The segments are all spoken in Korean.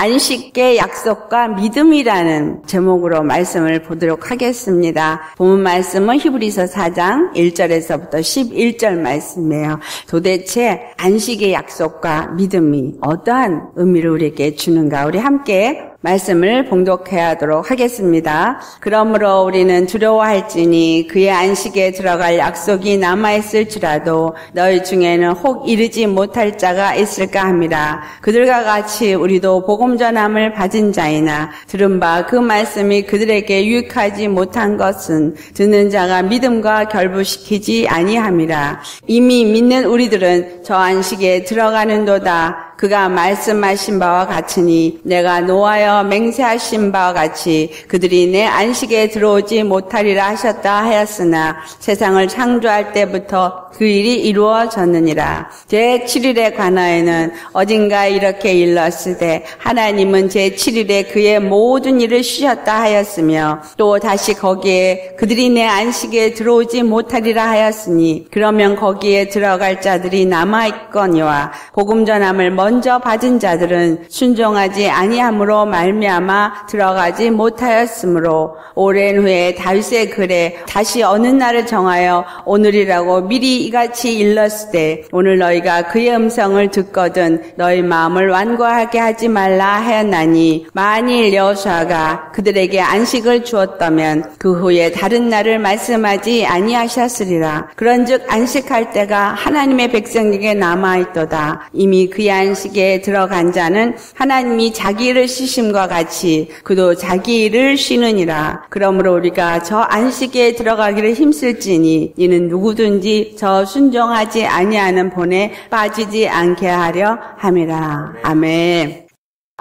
안식의 약속과 믿음이라는 제목으로 말씀을 보도록 하겠습니다. 본문 말씀은 히브리서 4장 1절에서부터 11절 말씀이에요. 도대체 안식의 약속과 믿음이 어떠한 의미를 우리에게 주는가? 우리 함께 말씀을 봉독해야 하도록 하겠습니다. 그러므로 우리는 두려워할지니 그의 안식에 들어갈 약속이 남아있을지라도 너희 중에는 혹 이르지 못할 자가 있을까 함이라. 그들과 같이 우리도 복음 전함을 받은 자이나 들은 바 그 말씀이 그들에게 유익하지 못한 것은 듣는 자가 믿음과 결부시키지 아니함이라. 이미 믿는 우리들은 저 안식에 들어가는도다. 그가 말씀하신 바와 같으니 내가 노하여 맹세하신 바와 같이 그들이 내 안식에 들어오지 못하리라 하셨다 하였으나 세상을 창조할 때부터 그 일이 이루어졌느니라. 제7일에 관하여는 어딘가 이렇게 일렀으되 하나님은 제7일에 그의 모든 일을 쉬셨다 하였으며 또 다시 거기에 그들이 내 안식에 들어오지 못하리라 하였으니 그러면 거기에 들어갈 자들이 남아있거니와 복음 전함을 먼저 받은 자들은 순종하지 아니함으로 말미암아 들어가지 못하였으므로 오랜 후에 다윗의 글에 다시 어느 날을 정하여 오늘이라고 미리 이같이 일렀으되 오늘 너희가 그의 음성을 듣거든 너희 마음을 완고하게 하지 말라 하였나니 만일 여호수아가 그들에게 안식을 주었다면 그 후에 다른 날을 말씀하지 아니하셨으리라. 그런즉 안식할 때가 하나님의 백성에게 남아있도다. 이미 그의 안식에 들어간 자는 하나님이 자기 일을 쉬심과 같이 그도 자기 일을 쉬느니라. 그러므로 우리가 저 안식에 들어가기를 힘쓸지니 이는 누구든지 저 순종하지 아니하는 본에 빠지지 않게 하려 함이라. 아멘.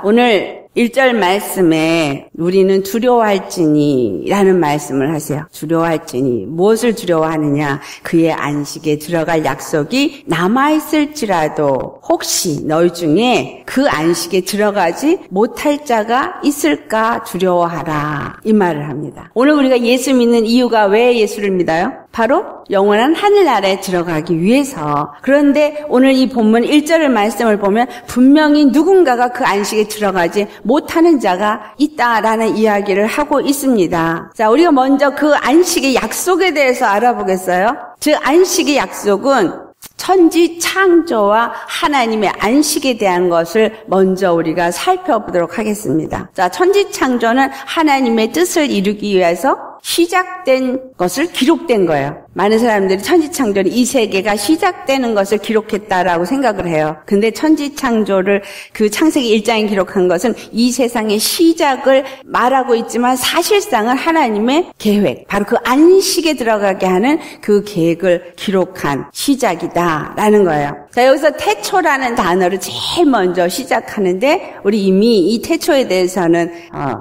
오늘 1절 말씀에 우리는 두려워할지니 라는 말씀을 하세요. 두려워할지니 무엇을 두려워하느냐? 그의 안식에 들어갈 약속이 남아있을지라도 혹시 너희 중에 그 안식에 들어가지 못할 자가 있을까 두려워하라. 이 말을 합니다. 오늘 우리가 예수 믿는 이유가 왜 예수를 믿어요? 바로 영원한 하늘나라에 들어가기 위해서. 그런데 오늘 이 본문 1절의 말씀을 보면 분명히 누군가가 그 안식에 들어가지 못하는 자가 있다라는 이야기를 하고 있습니다. 자, 우리가 먼저 그 안식의 약속에 대해서 알아보겠어요? 즉 안식의 약속은 천지 창조와 하나님의 안식에 대한 것을 먼저 우리가 살펴보도록 하겠습니다. 자, 천지 창조는 하나님의 뜻을 이루기 위해서 시작된 것을 기록된 거예요. 많은 사람들이 천지창조는 이 세계가 시작되는 것을 기록했다라고 생각을 해요. 근데 천지창조를 그 창세기 1장에 기록한 것은 이 세상의 시작을 말하고 있지만 사실상은 하나님의 계획, 바로 그 안식에 들어가게 하는 그 계획을 기록한 시작이다라는 거예요. 자, 여기서 태초라는 단어를 제일 먼저 시작하는데 우리 이미 이 태초에 대해서는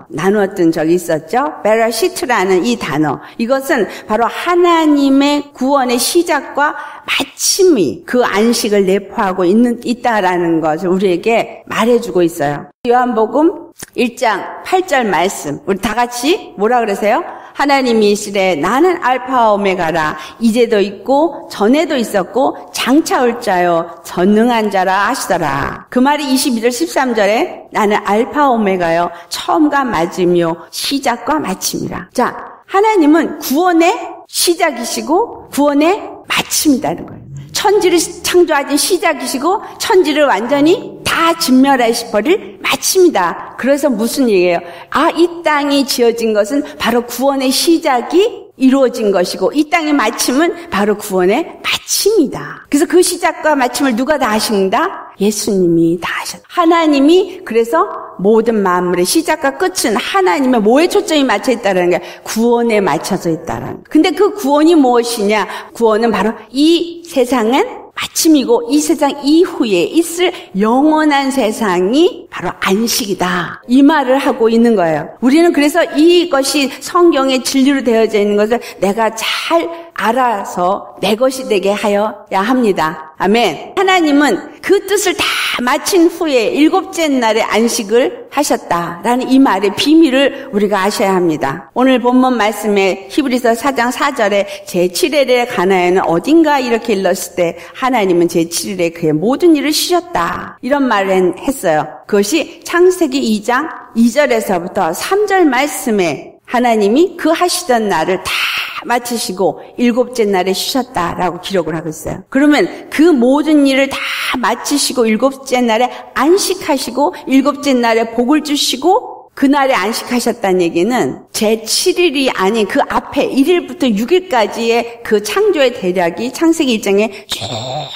나누었던 적이 있었죠. 베라시트라는 이 단어, 이것은 바로 하나님의 구원의 시작과 마침이 그 안식을 내포하고 있다라는 것을 우리에게 말해주고 있어요. 요한복음 1장 8절 말씀, 우리 다 같이 뭐라 그러세요? 하나님이 이시되 나는 알파와 오메가라. 이제도 있고 전에도 있었고 장차 올 자요 전능한 자라 하시더라. 그 말이 22절 13절에 나는 알파와 오메가요 처음과 마지막이요 시작과 마침이라. 자, 하나님은 구원의 시작이시고 구원의 마침이라는 거예요. 천지를 창조하신 시작이시고 천지를 완전히 다 진멸하시버릴 마침이다. 그래서 무슨 얘기예요? 이 땅이 지어진 것은 바로 구원의 시작이 이루어진 것이고 이 땅의 마침은 바로 구원의 마침이다. 그래서 그 시작과 마침을 누가 다 하신다? 예수님이 다 하셨다. 하나님이 그래서 모든 만물의 시작과 끝은 하나님의 뭐에 초점이 맞춰 있다는 게 구원에 맞춰져 있다는. 근데 그 구원이 무엇이냐? 구원은 바로 이 세상은 마침이고 이 세상 이후에 있을 영원한 세상이 바로 안식이다. 이 말을 하고 있는 거예요. 우리는 그래서 이것이 성경의 진리로 되어져 있는 것을 내가 잘 알아서 내 것이 되게 하여야 합니다. 아멘. 하나님은 그 뜻을 다 마친 후에 일곱째 날의 안식을 하셨다라는 이 말의 비밀을 우리가 아셔야 합니다. 오늘 본문 말씀에 히브리서 4장 4절에 제7일에 가나에는 어딘가 이렇게 일렀을 때 하나님은 제7일에 그의 모든 일을 쉬셨다. 이런 말을 했어요. 그것이 창세기 2장 2절에서부터 3절 말씀에 하나님이 그 하시던 날을 다 마치시고 일곱째 날에 쉬셨다라고 기록을 하고 있어요. 그러면 그 모든 일을 다 마치시고 일곱째 날에 안식하시고 일곱째 날에 복을 주시고 그날에 안식하셨다는 얘기는 제7일이 아닌 그 앞에 1일부터 6일까지의 그 창조의 대략이 창세기 1장에 쭉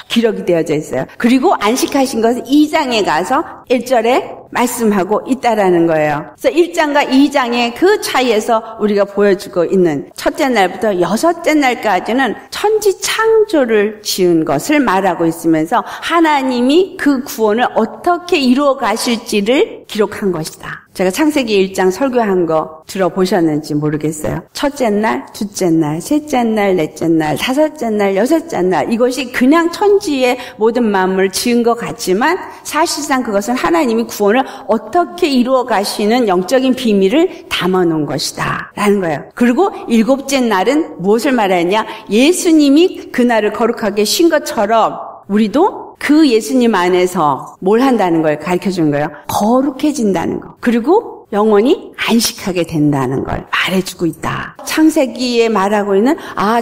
기록이 되어져 있어요. 그리고 안식하신 것은 2장에 가서 1절에 말씀하고 있다라는 거예요. 그래서 1장과 2장의 그 차이에서 우리가 보여주고 있는 첫째 날부터 6째 날까지는 천지 창조를 지은 것을 말하고 있으면서 하나님이 그 구원을 어떻게 이루어 가실지를 기록한 것이다. 제가 창세기 1장 설교한 거 들어보셨는지 모르겠어요. 첫째 날, 둘째 날, 셋째 날, 넷째 날, 다섯째 날, 여섯째 날 이것이 그냥 천지의 모든 만물을 지은 것 같지만 사실상 그것은 하나님이 구원을 어떻게 이루어 가시는 영적인 비밀을 담아놓은 것이다 라는 거예요. 그리고 일곱째 날은 무엇을 말하느냐? 예수님이 그날을 거룩하게 쉰 것처럼 우리도 그 예수님 안에서 뭘 한다는 걸 가르쳐준 거예요. 거룩해진다는 거. 그리고 영원히 안식하게 된다는 걸 말해주고 있다. 창세기에 말하고 있는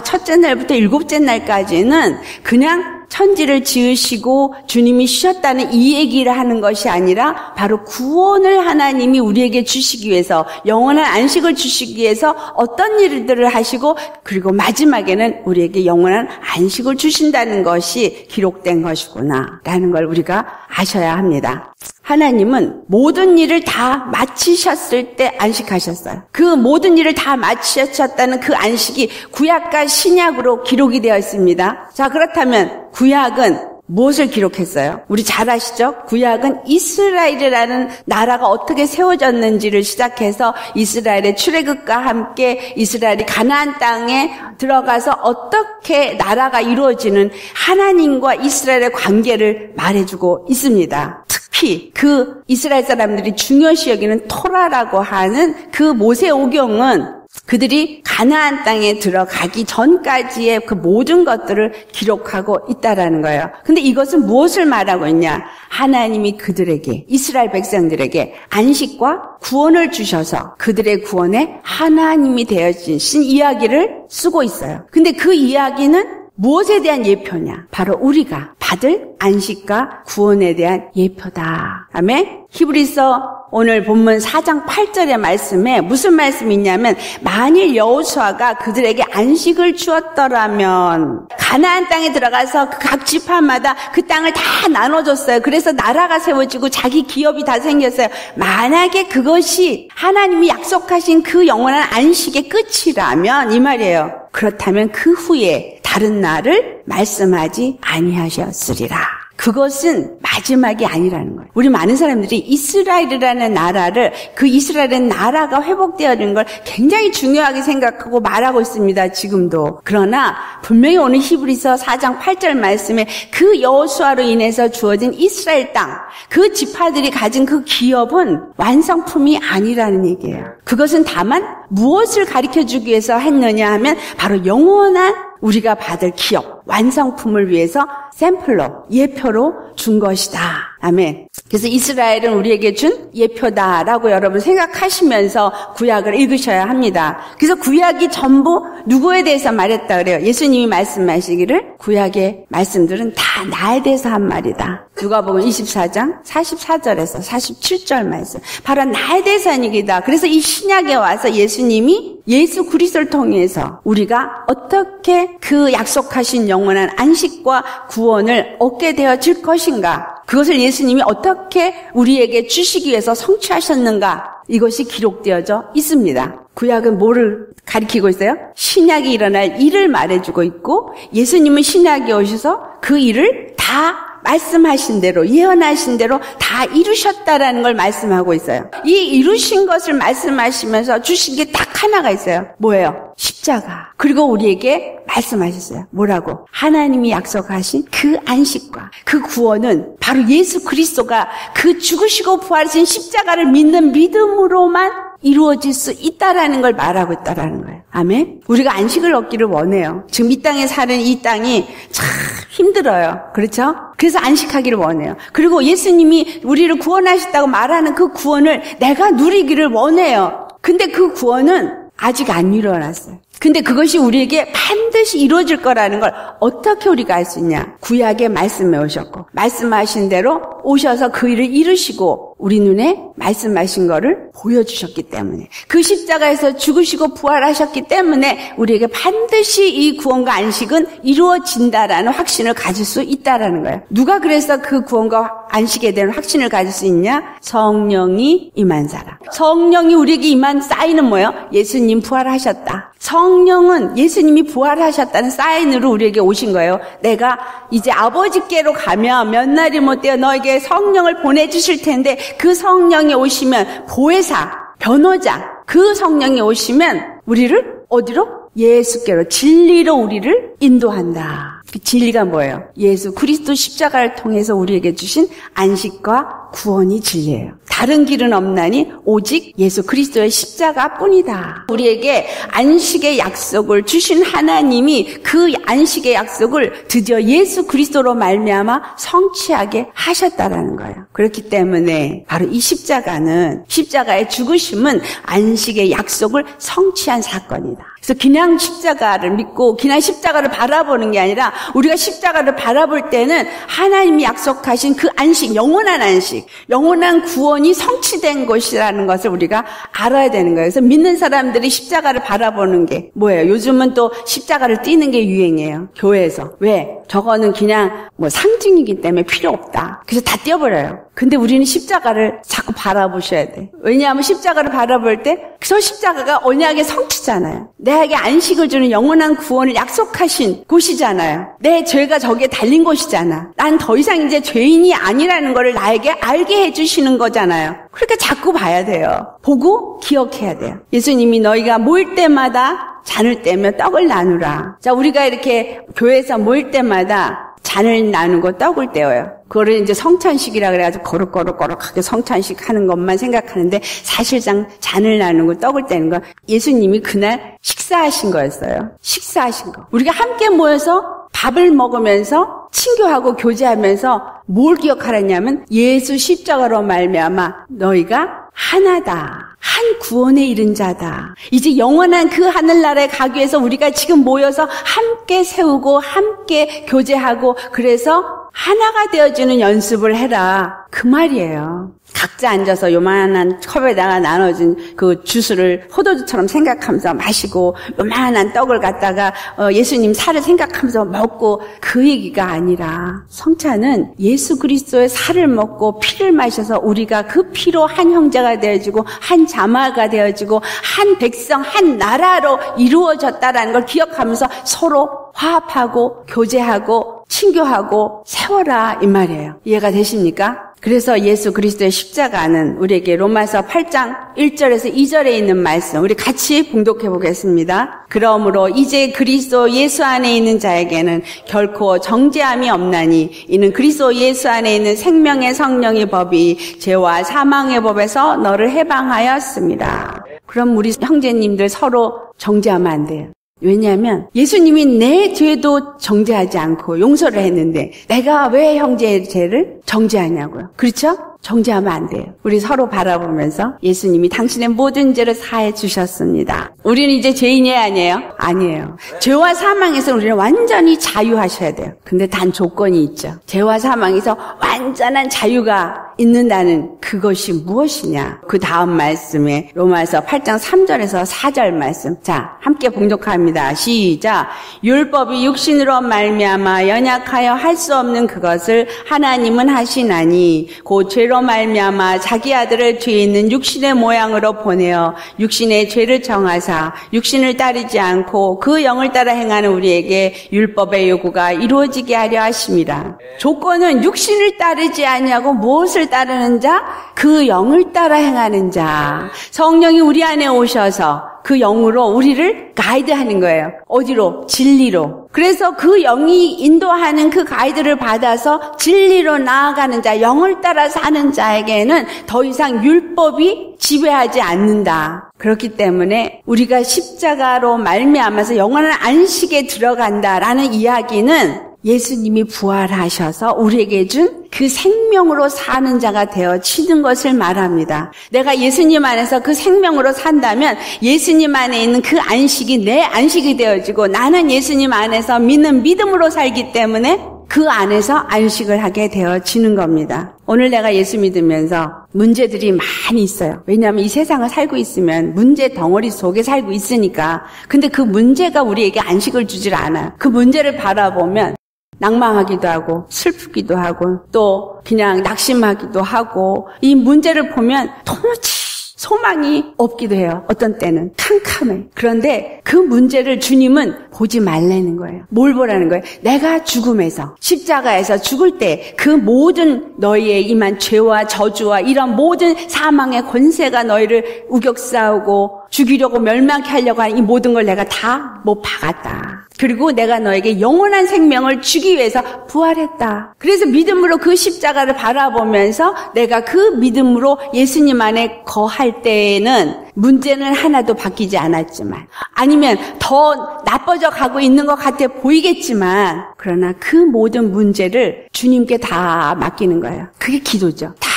첫째 날부터 일곱째 날까지는 그냥 천지를 지으시고 주님이 쉬셨다는 이 얘기를 하는 것이 아니라 바로 구원을 하나님이 우리에게 주시기 위해서 영원한 안식을 주시기 위해서 어떤 일들을 하시고 그리고 마지막에는 우리에게 영원한 안식을 주신다는 것이 기록된 것이구나 라는 걸 우리가 아셔야 합니다. 하나님은 모든 일을 다 마치셨을 때 안식하셨어요. 그 모든 일을 다 마치셨다는 그 안식이 구약과 신약으로 기록이 되어 있습니다. 자, 그렇다면 구약은 무엇을 기록했어요? 우리 잘 아시죠? 구약은 이스라엘이라는 나라가 어떻게 세워졌는지를 시작해서 이스라엘의 출애굽과 함께 이스라엘이 가나안 땅에 들어가서 어떻게 나라가 이루어지는 하나님과 이스라엘의 관계를 말해주고 있습니다. 특히 그 이스라엘 사람들이 중요시 여기는 토라라고 하는 그 모세오경은 그들이 가나안 땅에 들어가기 전까지의 그 모든 것들을 기록하고 있다라는 거예요. 근데 이것은 무엇을 말하고 있냐? 하나님이 그들에게, 이스라엘 백성들에게 안식과 구원을 주셔서 그들의 구원에 하나님이 되어진 이야기를 쓰고 있어요. 근데 그 이야기는 무엇에 대한 예표냐? 바로 우리가 받을 안식과 구원에 대한 예표다. 아멘? 히브리서 오늘 본문 4장 8절의 말씀에 무슨 말씀이 있냐면 만일 여호수아가 그들에게 안식을 주었더라면 가나안 땅에 들어가서 각 지파마다 그 땅을 다 나눠줬어요. 그래서 나라가 세워지고 자기 기업이 다 생겼어요. 만약에 그것이 하나님이 약속하신 그 영원한 안식의 끝이라면 이 말이에요. 그렇다면 그 후에 다른 날을 말씀하지 아니하셨으리라. 그것은 마지막이 아니라는 거예요. 우리 많은 사람들이 이스라엘이라는 나라를 그 이스라엘의 나라가 회복되어지는 걸 굉장히 중요하게 생각하고 말하고 있습니다. 지금도. 그러나 분명히 오늘 히브리서 4장 8절 말씀에 그 여호수아로 인해서 주어진 이스라엘 땅, 그 지파들이 가진 그 기업은 완성품이 아니라는 얘기예요. 그것은 다만 무엇을 가르쳐주기 위해서 했느냐 하면 바로 영원한 우리가 받을 기업, 완성품을 위해서 샘플로, 예표로 준 것이다. 아멘. 그래서 이스라엘은 우리에게 준 예표다라고 여러분 생각하시면서 구약을 읽으셔야 합니다. 그래서 구약이 전부 누구에 대해서 말했다 그래요? 예수님이 말씀하시기를 구약의 말씀들은 다 나에 대해서 한 말이다. 누가복음 24장 44절에서 47절 말씀. 바로 나에 대해서 한 얘기다. 그래서 이 신약에 와서 예수님이 예수 그리스도를 통해서 우리가 어떻게 그 약속하신 영원한 안식과 구원을 얻게 되어질 것인가? 그것을 예수님이 어떻게 우리에게 주시기 위해서 성취하셨는가? 이것이 기록되어져 있습니다. 구약은 뭐를 가리키고 있어요? 신약이 일어날 일을 말해주고 있고 예수님은 신약에 오셔서 그 일을 다 말씀하신 대로 예언하신 대로 다 이루셨다라는 걸 말씀하고 있어요. 이 이루신 것을 말씀하시면서 주신 게 딱 하나가 있어요. 뭐예요? 십자가. 그리고 우리에게 말씀하셨어요. 뭐라고? 하나님이 약속하신 그 안식과 그 구원은 바로 예수 그리스도가 그 죽으시고 부활하신 십자가를 믿는 믿음으로만 이루어질 수 있다라는 걸 말하고 있다라는 거예요. 아멘? 우리가 안식을 얻기를 원해요. 지금 이 땅에 사는 이 땅이 참 힘들어요. 그렇죠? 그래서 안식하기를 원해요. 그리고 예수님이 우리를 구원하셨다고 말하는 그 구원을 내가 누리기를 원해요. 근데 그 구원은 아직 안 일어났어요. 근데 그것이 우리에게 반드시 이루어질 거라는 걸 어떻게 우리가 알 수 있냐? 구약에 말씀해 오셨고 말씀하신 대로 오셔서 그 일을 이루시고 우리 눈에 말씀하신 거를 보여주셨기 때문에 그 십자가에서 죽으시고 부활하셨기 때문에 우리에게 반드시 이 구원과 안식은 이루어진다라는 확신을 가질 수 있다라는 거예요. 누가 그래서 그 구원과 안식에 대한 확신을 가질 수 있냐? 성령이 임한 사람. 성령이 우리에게 임한 사인은 뭐예요? 예수님 부활하셨다. 성령은 예수님이 부활하셨다는 사인으로 우리에게 오신 거예요. 내가 이제 아버지께로 가면 몇 날이 못되어 너에게 성령을 보내주실 텐데 그 성령이 오시면 보혜사, 변호자, 그 성령이 오시면 우리를 어디로? 예수께로, 진리로 우리를 인도한다. 그 진리가 뭐예요? 예수 그리스도 십자가를 통해서 우리에게 주신 안식과 구원이 진리예요. 다른 길은 없나니 오직 예수 그리스도의 십자가뿐이다. 우리에게 안식의 약속을 주신 하나님이 그 안식의 약속을 드디어 예수 그리스도로 말미암아 성취하게 하셨다라는 거예요. 그렇기 때문에 바로 이 십자가의 죽으심은 안식의 약속을 성취한 사건이다. 그래서 그냥 십자가를 믿고 그냥 십자가를 바라보는 게 아니라 우리가 십자가를 바라볼 때는 하나님이 약속하신 그 안식, 영원한 안식, 영원한 구원이 성취된 것이라는 것을 우리가 알아야 되는 거예요. 그래서 믿는 사람들이 십자가를 바라보는 게 뭐예요? 요즘은 또 십자가를 띄는 게 유행이에요. 교회에서. 왜? 저거는 그냥 상징이기 때문에 필요 없다. 그래서 다 띄워버려요. 근데 우리는 십자가를 자꾸 바라보셔야 돼. 왜냐하면 십자가를 바라볼 때 그 십자가가 언약의 성취잖아요. 내게 안식을 주는 영원한 구원을 약속하신 곳이잖아요. 내 죄가 저기에 달린 곳이잖아. 난 더 이상 이제 죄인이 아니라는 거를 나에게 알게 해주시는 거잖아요. 그러니까 자꾸 봐야 돼요. 보고 기억해야 돼요. 예수님이 너희가 모일 때마다 잔을 떼며 떡을 나누라. 자, 우리가 이렇게 교회에서 모일 때마다 잔을 나누고 떡을 떼어요. 그거를 이제 성찬식이라 그래가지고 거룩하게 성찬식 하는 것만 생각하는데 사실상 잔을 나누고 떡을 떼는 건 예수님이 그날 식사하신 거였어요. 식사하신 거. 우리가 함께 모여서 밥을 먹으면서 친교하고 교제하면서 뭘 기억하라냐면 예수 십자가로 말미암아 너희가 하나다. 한 구원에 이른 자다. 이제 영원한 그 하늘나라에 가기 위해서 우리가 지금 모여서 함께 세우고 함께 교제하고 그래서 하나가 되어주는 연습을 해라. 그 말이에요. 각자 앉아서 요만한 컵에다가 나눠진 그 주스를 포도주처럼 생각하면서 마시고 요만한 떡을 갖다가 예수님 살을 생각하면서 먹고 그 얘기가 아니라 성찬은 예수 그리스도의 살을 먹고 피를 마셔서 우리가 그 피로 한 형제가 되어지고 한 자마가 되어지고 한 백성 한 나라로 이루어졌다라는 걸 기억하면서 서로 화합하고 교제하고 친교하고 세워라 이 말이에요. 이해가 되십니까? 그래서 예수 그리스도의 십자가는 우리에게 로마서 8장 1절에서 2절에 있는 말씀 우리 같이 봉독해 보겠습니다. 그러므로 이제 그리스도 예수 안에 있는 자에게는 결코 정죄함이 없나니 이는 그리스도 예수 안에 있는 생명의 성령의 법이 죄와 사망의 법에서 너를 해방하였습니다. 그럼 우리 형제님들 서로 정죄하면 안 돼요. 왜냐하면 예수님이 내 죄도 정죄하지 않고 용서를 했는데 내가 왜 형제의 죄를 정죄하냐고요. 그렇죠? 정죄하면 안 돼요. 우리 서로 바라보면서 예수님이 당신의 모든 죄를 사해 주셨습니다. 우리는 이제 죄인이 아니에요? 아니에요. 죄와 사망에서 우리는 완전히 자유하셔야 돼요. 근데 단 조건이 있죠. 죄와 사망에서 완전한 자유가 있는다는 그것이 무엇이냐? 그 다음 말씀에 로마서 8장 3절에서 4절 말씀. 자, 함께 봉독합니다. 시작. 율법이 육신으로 말미암아 연약하여 할 수 없는 그것을 하나님은 하시나니 곧 죄로 죄로 말미암아 자기 아들을 뒤에 있는 육신의 모양으로 보내어 육신의 죄를 정하사 육신을 따르지 않고 그 영을 따라 행하는 우리에게 율법의 요구가 이루어지게 하려 하심이라. 조건은 육신을 따르지 아니하고 무엇을 따르는 자? 그 영을 따라 행하는 자. 성령이 우리 안에 오셔서 그 영으로 우리를 가이드하는 거예요. 어디로? 진리로. 그래서 그 영이 인도하는 그 가이드를 받아서 진리로 나아가는 자, 영을 따라 사는 자에게는 더 이상 율법이 지배하지 않는다. 그렇기 때문에 우리가 십자가로 말미암아서 영원한 안식에 들어간다라는 이야기는 예수님이 부활하셔서 우리에게 준 그 생명으로 사는 자가 되어지는 것을 말합니다. 내가 예수님 안에서 그 생명으로 산다면 예수님 안에 있는 그 안식이 내 안식이 되어지고 나는 예수님 안에서 믿는 믿음으로 살기 때문에 그 안에서 안식을 하게 되어지는 겁니다. 오늘 내가 예수 믿으면서 문제들이 많이 있어요. 왜냐하면 이 세상을 살고 있으면 문제 덩어리 속에 살고 있으니까. 근데 그 문제가 우리에게 안식을 주질 않아요. 그 문제를 바라보면 낭망하기도 하고 슬프기도 하고 또 그냥 낙심하기도 하고 이 문제를 보면 도무지 소망이 없기도 해요. 어떤 때는 캄캄해. 그런데 그 문제를 주님은 보지 말라는 거예요. 뭘 보라는 거예요? 내가 죽음에서 십자가에서 죽을 때 그 모든 너희의 임한 죄와 저주와 이런 모든 사망의 권세가 너희를 우격싸우고 죽이려고 멸망케 하려고 하는 이 모든 걸 내가 다 못 박았다. 그리고 내가 너에게 영원한 생명을 주기 위해서 부활했다. 그래서 믿음으로 그 십자가를 바라보면서 내가 그 믿음으로 예수님 안에 거할 때에는 문제는 하나도 바뀌지 않았지만 아니면 더 나빠져 가고 있는 것 같아 보이겠지만 그러나 그 모든 문제를 주님께 다 맡기는 거예요. 그게 기도죠. 다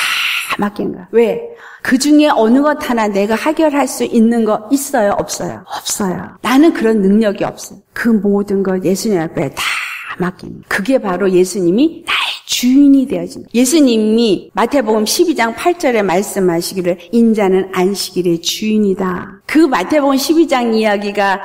맡기는 거예요. 왜? 그 중에 어느 것 하나 내가 해결할 수 있는 거 있어요? 없어요? 없어요. 나는 그런 능력이 없어요. 그 모든 걸 예수님 앞에 다 맡깁니다. 그게 바로 예수님이 나의 주인이 되어진다. 예수님이 마태복음 12장 8절에 말씀하시기를 인자는 안식일의 주인이다. 그 마태복음 12장 이야기가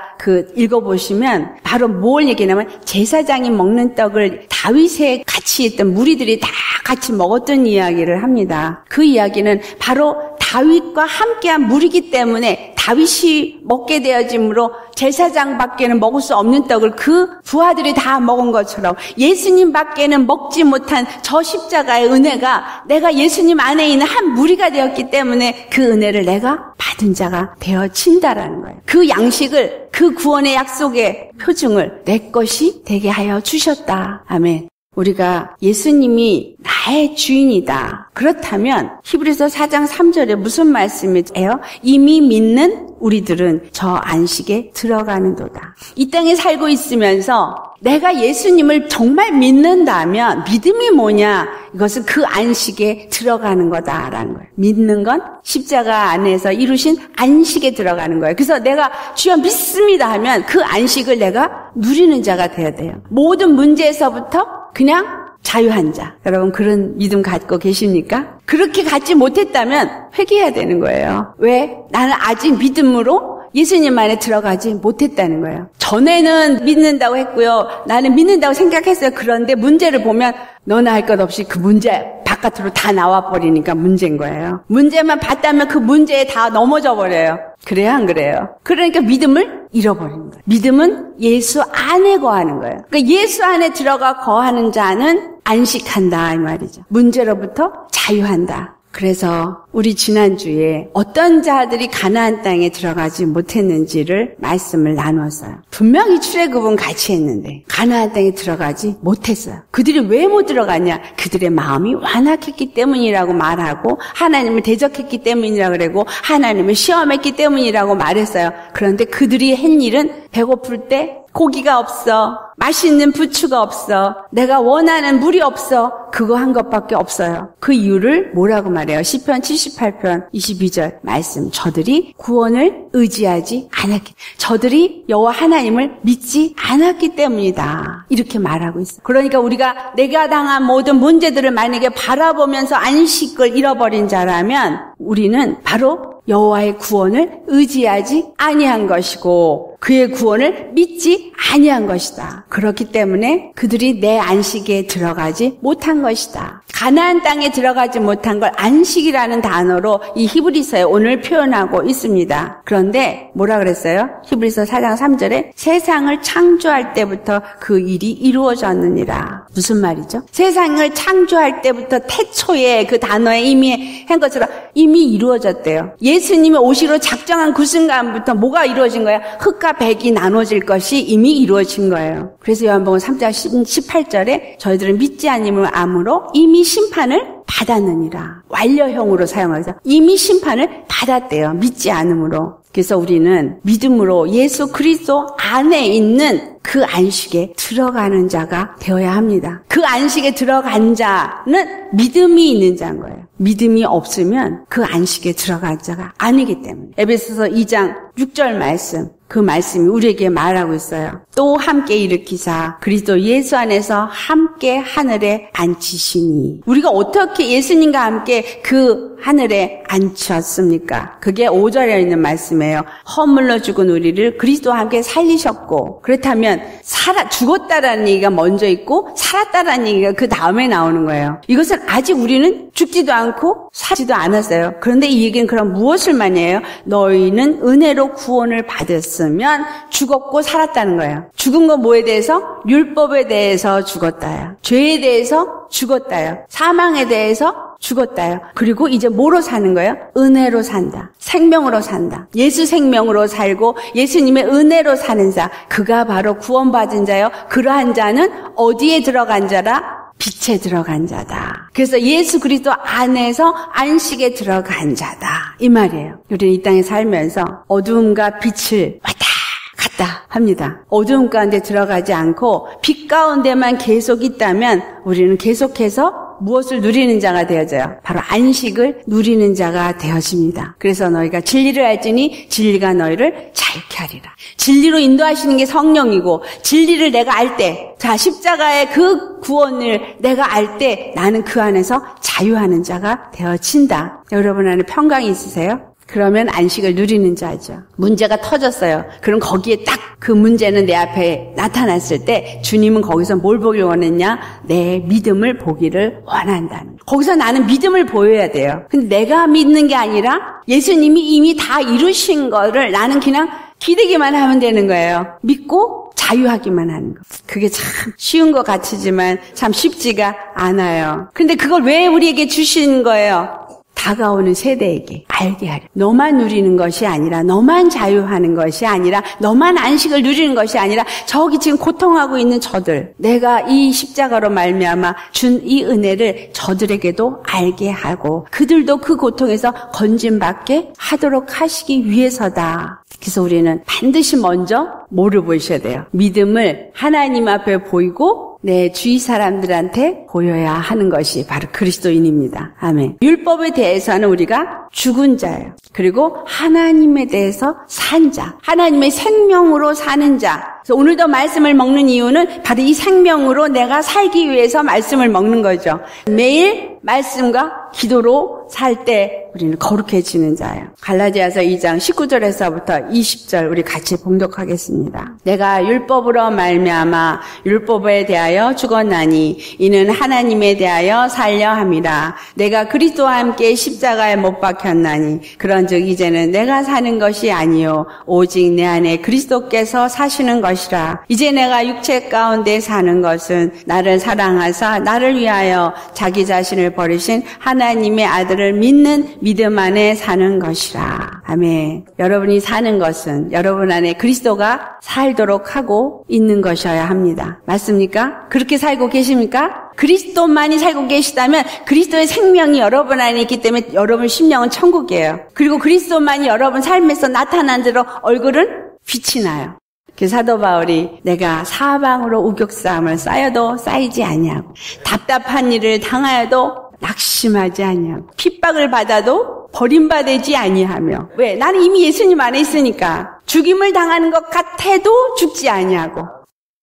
읽어보시면 바로 뭘 얘기하냐면 제사장이 먹는 떡을 다윗에 같이 있던 무리들이 다 같이 먹었던 이야기를 합니다. 그 이야기는 바로 다윗과 함께한 무리이기 때문에 다윗이 먹게 되어짐으로 제사장밖에는 먹을 수 없는 떡을 그 부하들이 다 먹은 것처럼 예수님밖에는 먹지 못한 저 십자가의 은혜가 내가 예수님 안에 있는 한 무리가 되었기 때문에 그 은혜를 내가 받은 자가 되어진다라는 거예요. 그 양식을 그 구원의 약속의 표징을 내 것이 되게 하여 주셨다. 아멘. 우리가 예수님이 나의 주인이다. 그렇다면 히브리서 4장 3절에 무슨 말씀이에요? 이미 믿는 우리들은 저 안식에 들어가는도다. 이 땅에 살고 있으면서 내가 예수님을 정말 믿는다면 믿음이 뭐냐? 이것은 그 안식에 들어가는 거다라는 거예요. 믿는 건 십자가 안에서 이루신 안식에 들어가는 거예요. 그래서 내가 주여 믿습니다 하면 그 안식을 내가 누리는 자가 되어야 돼요. 모든 문제에서부터 그냥 자유한 자. 여러분 그런 믿음 갖고 계십니까? 그렇게 갖지 못했다면 회개해야 되는 거예요. 왜? 나는 아직 믿음으로 예수님 안에 들어가지 못했다는 거예요. 전에는 믿는다고 했고요. 나는 믿는다고 생각했어요. 그런데 문제를 보면 너나 할 것 없이 그 문제 바깥으로 다 나와버리니까 문제인 거예요. 문제만 봤다면 그 문제에 다 넘어져 버려요. 그래요? 안 그래요? 그러니까 믿음을 잃어버리는 거예요. 믿음은 예수 안에 거하는 거예요. 그러니까 예수 안에 들어가 거하는 자는 안식한다 이 말이죠. 문제로부터 자유한다. 그래서 우리 지난주에 어떤 자들이 가나안 땅에 들어가지 못했는지를 말씀을 나눴어요. 분명히 출애굽은 같이 했는데 가나안 땅에 들어가지 못했어요. 그들이 왜 못 들어갔냐? 그들의 마음이 완악했기 때문이라고 말하고 하나님을 대적했기 때문이라고 그러고 하나님을 시험했기 때문이라고 말했어요. 그런데 그들이 한 일은 배고플 때 고기가 없어. 맛있는 부추가 없어. 내가 원하는 물이 없어. 그거 한 것밖에 없어요. 그 이유를 뭐라고 말해요? 시편 78편 22절 말씀. 저들이 구원을 의지하지 않았기, 저들이 여호와 하나님을 믿지 않았기 때문이다. 이렇게 말하고 있어요. 그러니까 우리가 내가 당한 모든 문제들을 만약에 바라보면서 안식을 잃어버린 자라면 우리는 바로 여호와의 구원을 의지하지 아니한 것이고 그의 구원을 믿지 아니한 것이다. 그렇기 때문에 그들이 내 안식에 들어가지 못한 것이다. 가나안 땅에 들어가지 못한 걸 안식이라는 단어로 이 히브리서에 오늘 표현하고 있습니다. 그런데 뭐라 그랬어요? 히브리서 4장 3절에 세상을 창조할 때부터 그 일이 이루어졌느니라. 무슨 말이죠? 세상을 창조할 때부터 태초에 그 단어에 이미 한 것처럼 이미 이루어졌대요. 예수님이 오시러 작정한 그 순간부터 뭐가 이루어진 거예요? 흙과 백이 나눠질 것이 이미 이루어진 거예요. 그래서 요한복음 3장 18절에 저희들은 믿지 않음으로 이미 심판을 받았느니라. 완료형으로 사용해서 이미 심판을 받았대요. 믿지 않음으로. 그래서 우리는 믿음으로 예수 그리스도 안에 있는 그 안식에 들어가는 자가 되어야 합니다. 그 안식에 들어간 자는 믿음이 있는 자인 거예요. 믿음이 없으면 그 안식에 들어간 자가 아니기 때문에. 에베소서 2장 6절 말씀. 그 말씀이 우리에게 말하고 있어요. 또 함께 일으키사 그리스도 예수 안에서 함께 하늘에 앉히시니. 우리가 어떻게 예수님과 함께 그 하늘에 앉혔습니까? 그게 5절에 있는 말씀이에요. 허물러 죽은 우리를 그리스도와 함께 살리셨고, 그렇다면 죽었다라는 얘기가 먼저 있고 살았다라는 얘기가 그 다음에 나오는 거예요. 이것은 아직 우리는 죽지도 않고 살지도 않았어요. 그런데 이 얘기는 그럼 무엇을 말해요? 너희는 은혜로 구원을 받았으면 죽었고 살았다는 거예요. 죽은 건 뭐에 대해서? 율법에 대해서 죽었다요. 죄에 대해서 죽었다요. 사망에 대해서 죽었다요. 그리고 이제 뭐로 사는 거예요? 은혜로 산다. 생명으로 산다. 예수 생명으로 살고 예수님의 은혜로 사는 자. 그가 바로 구원받은 자요. 그러한 자는 어디에 들어간 자라? 빛에 들어간 자다. 그래서 예수 그리스도 안에서 안식에 들어간 자다. 이 말이에요. 우리는 이 땅에 살면서 어두움과 빛을 왔다 갔다 합니다. 어두움 가운데 들어가지 않고 빛 가운데만 계속 있다면 우리는 계속해서 무엇을 누리는 자가 되어져요? 바로 안식을 누리는 자가 되어집니다. 그래서 너희가 진리를 알지니 진리가 너희를 자유케 하리라. 진리로 인도하시는 게 성령이고 진리를 내가 알 때, 자 십자가의 그 구원을 내가 알 때 나는 그 안에서 자유하는 자가 되어진다. 여러분 안에 평강이 있으세요? 그러면 안식을 누리는 자죠. 문제가 터졌어요. 그럼 거기에 딱 그 문제는 내 앞에 나타났을 때 주님은 거기서 뭘 보길 원했냐? 내 믿음을 보기를 원한다는. 거기서 나는 믿음을 보여야 돼요. 근데 내가 믿는 게 아니라 예수님이 이미 다 이루신 거를 나는 그냥 기대기만 하면 되는 거예요. 믿고 자유하기만 하는 거. 그게 참 쉬운 것 같지만 참 쉽지가 않아요. 근데 그걸 왜 우리에게 주신 거예요? 다가오는 세대에게 알게 하려. 너만 누리는 것이 아니라, 너만 자유하는 것이 아니라, 너만 안식을 누리는 것이 아니라 저기 지금 고통하고 있는 저들, 내가 이 십자가로 말미암아 준 이 은혜를 저들에게도 알게 하고 그들도 그 고통에서 건짐받게 하도록 하시기 위해서다. 그래서 우리는 반드시 먼저 뭐를 보이셔야 돼요? 믿음을 하나님 앞에 보이고 내 주위 사람들한테 보여야 하는 것이 바로 그리스도인입니다. 아멘. 율법에 대해서는 우리가 죽은 자예요. 그리고 하나님에 대해서 산 자, 하나님의 생명으로 사는 자. 그래서 오늘도 말씀을 먹는 이유는 바로 이 생명으로 내가 살기 위해서 말씀을 먹는 거죠. 매일 말씀과 기도로 살 때 우리는 거룩해지는 자예요. 갈라디아서 2장 19절에서부터 20절 우리 같이 봉독하겠습니다. 내가 율법으로 말미암아 율법에 대하여 죽었나니 이는 하나님에 대하여 살려 함이라. 내가 그리스도와 함께 십자가에 못 박혔나니 그런즉 이제는 내가 사는 것이 아니요 오직 내 안에 그리스도께서 사시는 것이라. 이제 내가 육체 가운데 사는 것은 나를 사랑하사 나를 위하여 자기 자신을 버리신 하나님의 아들을 믿는 믿음 안에 사는 것이라. 아멘. 여러분이 사는 것은 여러분 안에 그리스도가 살도록 하고 있는 것이어야 합니다. 맞습니까? 그렇게 살고 계십니까? 그리스도만이 살고 계시다면 그리스도의 생명이 여러분 안에 있기 때문에 여러분 심령은 천국이에요. 그리고 그리스도만이 여러분 삶에서 나타난 대로 얼굴은 빛이 나요. 그 사도 바울이 내가 사방으로 우격싸움을 쌓여도 쌓이지 아니하고 답답한 일을 당하여도 낙심하지 아니하고 핍박을 받아도 버림받지 아니하며. 왜? 나는 이미 예수님 안에 있으니까. 죽임을 당하는 것 같아도 죽지 아니하고.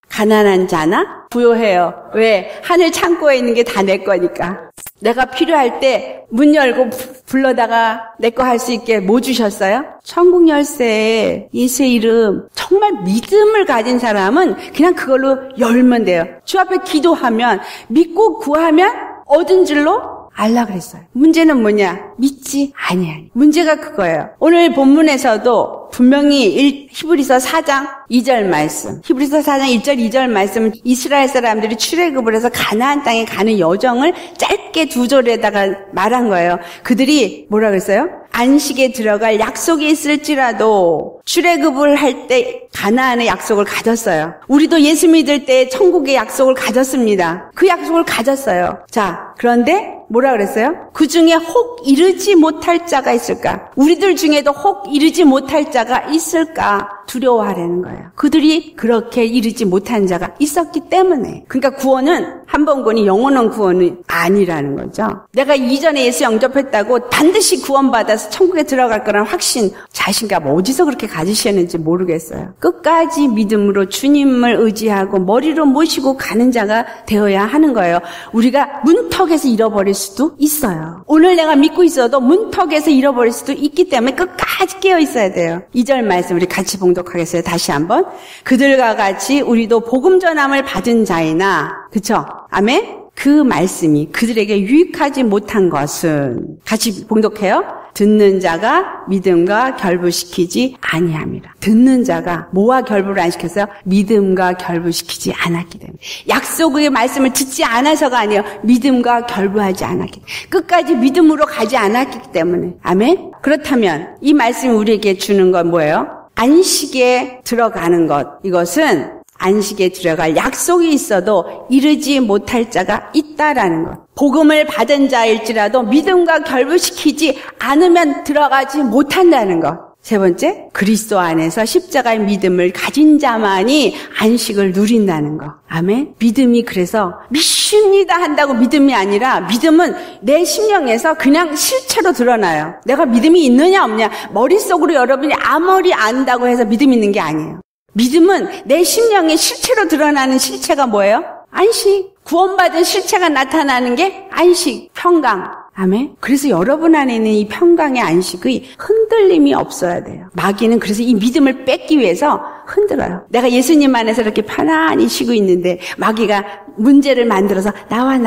가난한 자나 부요해요. 왜? 하늘 창고에 있는 게 다 내 거니까. 내가 필요할 때 문 열고 불러다가 내 거 할 수 있게 뭐 주셨어요? 천국 열쇠, 예수의 이름. 정말 믿음을 가진 사람은 그냥 그걸로 열면 돼요. 주 앞에 기도하면, 믿고 구하면 얻은 줄로 알라 그랬어요. 문제는 뭐냐? 믿지 아니야. 문제가 그거예요. 오늘 본문에서도 분명히 히브리서 4장 2절 말씀, 히브리서 4장 1절 2절 말씀은 이스라엘 사람들이 출애굽을 해서 가나안 땅에 가는 여정을 짧게 두 절에다가 말한 거예요. 그들이 뭐라 그랬어요? 안식에 들어갈 약속이 있을지라도 출애굽을 할 때 가나안의 약속을 가졌어요. 우리도 예수 믿을 때 천국의 약속을 가졌습니다. 그 약속을 가졌어요. 자, 그런데 뭐라 그랬어요? 그 중에 혹 이르지 못할 자가 있을까? 우리들 중에도 혹 이르지 못할 자가 있을까? 두려워하라는 거예요. 그들이 그렇게 이르지 못한 자가 있었기 때문에. 그러니까 구원은 한 번 구원이 영원한 구원은 아니라는 거죠. 내가 이전에 예수 영접했다고 반드시 구원받아서 천국에 들어갈 거라는 확신, 자신감 어디서 그렇게 가지셨는지 모르겠어요. 끝까지 믿음으로 주님을 의지하고 머리로 모시고 가는 자가 되어야 하는 거예요. 우리가 문턱에서 잃어버릴 수도 있어요. 오늘 내가 믿고 있어도 문턱에서 잃어버릴 수도 있기 때문에 끝까지 깨어 있어야 돼요. 2절 말씀 우리 같이 봉독하겠어요. 다시 한번. 그들과 같이 우리도 복음 전함을 받은 자이나, 그쵸? 아멘? 그 말씀이 그들에게 유익하지 못한 것은, 같이 봉독해요. 듣는 자가 믿음과 결부시키지 아니함이라. 듣는 자가 뭐와 결부를 안 시켰어요? 믿음과 결부시키지 않았기 때문에. 약속의 말씀을 듣지 않아서가 아니에요. 믿음과 결부하지 않았기 때문에. 끝까지 믿음으로 가지 않았기 때문에. 아멘? 그렇다면 이 말씀이 우리에게 주는 건 뭐예요? 안식에 들어가는 것. 이것은 안식에 들어갈 약속이 있어도 이르지 못할 자가 있다라는 것. 복음을 받은 자일지라도 믿음과 결부시키지 않으면 들어가지 못한다는 것. 세 번째, 그리스도 안에서 십자가의 믿음을 가진 자만이 안식을 누린다는 것. 아멘. 믿음이 그래서 믿습니다 한다고 믿음이 아니라, 믿음은 내 심령에서 그냥 실체로 드러나요. 내가 믿음이 있느냐 없냐, 머릿속으로 여러분이 아무리 안다고 해서 믿음 있는 게 아니에요. 믿음은 내 심령의 실체로 드러나는 실체가 뭐예요? 안식. 구원받은 실체가 나타나는 게 안식, 평강. 아멘. 그래서 여러분 안에 있는 이 평강의 안식의 흔들림이 없어야 돼요. 마귀는 그래서 이 믿음을 뺏기 위해서 흔들어요. 내가 예수님 안에서 이렇게 편안히 쉬고 있는데 마귀가 문제를 만들어서 나와.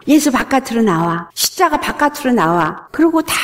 예수 바깥으로 나와. 십자가 바깥으로 나와. 그러고 다